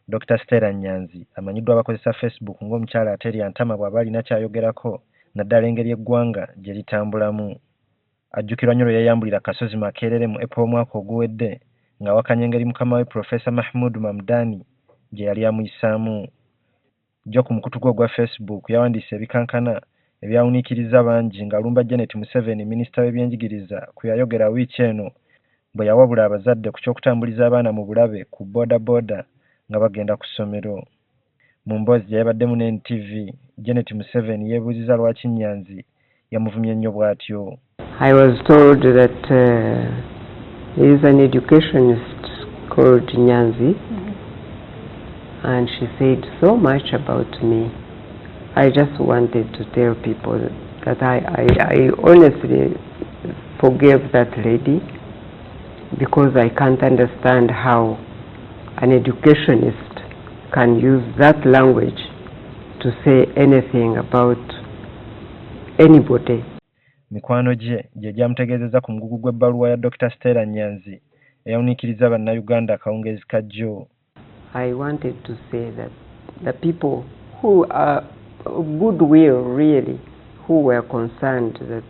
Dr. Stella Nyanzi amanyiddwa abakozesa Facebook ng'omukyala Ateria Ntama bw'aba alina ky'ayogerako naddala engeri eggwanga gye litambulamu. Ajjukirwa nnyo lwe yayambulira Kasozi Makerere mu April omwaka oguwedde ng'awakanya engeri mukama we Profesa Mahmood Mamdani gye yali amuyisaamu. Jjo ku mukutu gwe ogwa Facebook yawandiise ebikankana ebyawuniikiriza bangi ng'alumba Janet Museveni minisita w'ebyenjigiriza ku yayogera wiiki eno bwe yawabula abazadde ku ky'okutambuliza abaana mu bulabe ku boda nga bagenda ku ssomero. Mu mboozi gye yabaddemu n'NTV, Janet Museveni yeebuuziza lwaki Nyanzi yamuvumye ennyo bw'atyo. I was told that there is an educationist called Nyanzi, and she said so much about me. I just wanted to tell people that I honestly forgave that lady, because I can't understand how an educationist can use that language to say anything about anybody. Mikwano gye gyamutegeezezza ku mugugu gw'ebbaluwa ya Dr. Stella Nyanzi eyawuniikiriza bannayuganda akawungeezi ka jjo. I wanted to say that the people who are goodwill really, who were concerned that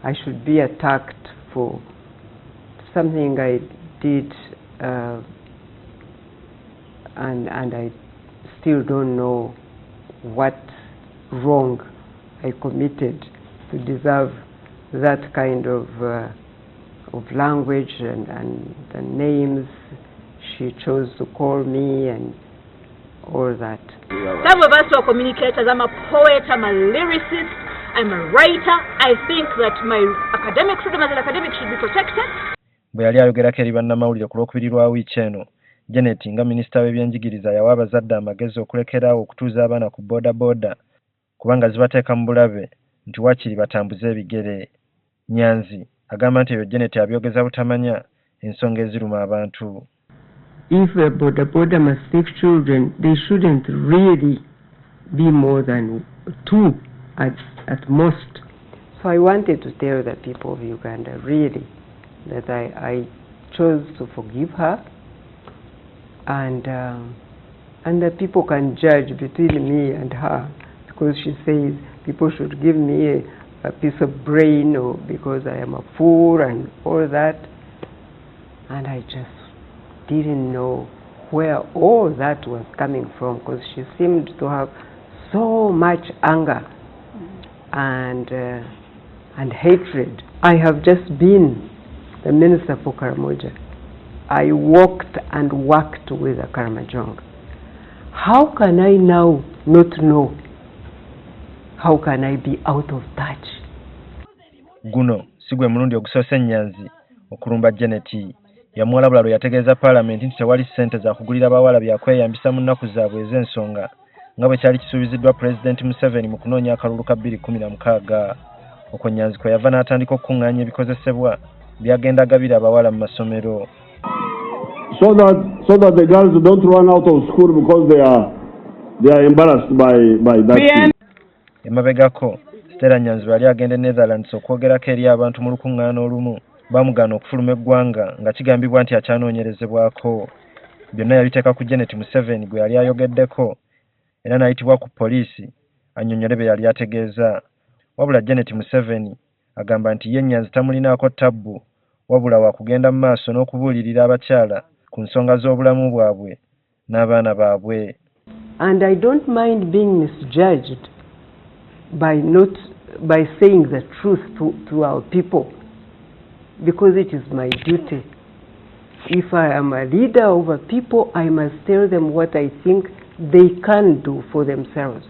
I should be attacked for something I did, and I still don't know what wrong I committed to deserve that kind of language and the names she chose to call me and all that. Some of us are communicators. I'm a poet, I'm a lyricist, I'm a writer. I think that my academic freedom as an academic should be protected. Bwe yali ayogerako eri bannamawulire ku lwokubiri lwa wiiki eno, Janet nga minisita w'ebyenjigiriza yawa abazadde amagezi okulekeraawo okutuuza abaana ku boda kubanga zibateeka mu bulabe nti waakiri batambuze ebigere. Nyanzi agamba nti ebyo Janet abyogeza butamanya ensonga eziruma abantu. If a boda must take children, they shouldn't really be more than 2 at most. So I wanted to tell the people of Uganda really that I chose to forgive her, and the people can judge between me and her, because she says people should give me a piece of brain, or because I am a fool and all that, and I just didn't know where all that was coming from, because she seemed to have so much anger and hatred. I have just been the minister for Karamoja. I walked and worked with the Karamojong. How can I now not know? How can I be out of touch? Guno sigwe mulundi ogusoose Nyanzi okulumba Janet. Yamuwalabula lwe yategeeza Paalamenti nti tewali ssente za kugulira bawala byakweyambisa mu nnaku zaabwe ez'ensonga nga bwe kyali kisuubiziddwa Pulezidenti Museveni mu kunoonya akalulu ka 2016. Okwo Nyanzi kwe yava n'atandika okukuŋŋaanya ebikozesebwa byagenda gabira abawala mu masomero. So that the girls don't run out of school because they are embarrassed by that. Emabegako Stella Nyanzi yali agenda Netherlands okwogerako eri abantu mu lukuŋŋaana olumu bamugaana okufuluma eggwanga nga kigambibwa nti akyanoonyerezebwako. Byonna yabiteeka ku Janet Museveni gwe yali ayogeddeko era n'ayitibwa ku poliisi annyonnyole bye yali ategeeza. Wabula Janet Museveni agamba nti ye Nyanzi tamulinaako tabbu wabula wa kugenda mu maaso n'okubuulirira abakyala ku nsonga z'obulamu bwabwe n'abaana baabwe. And I don't mind being misjudged by saying the truth to our people, because it is my duty. If I am a leader of a people, I must tell them what I think they can do for themselves.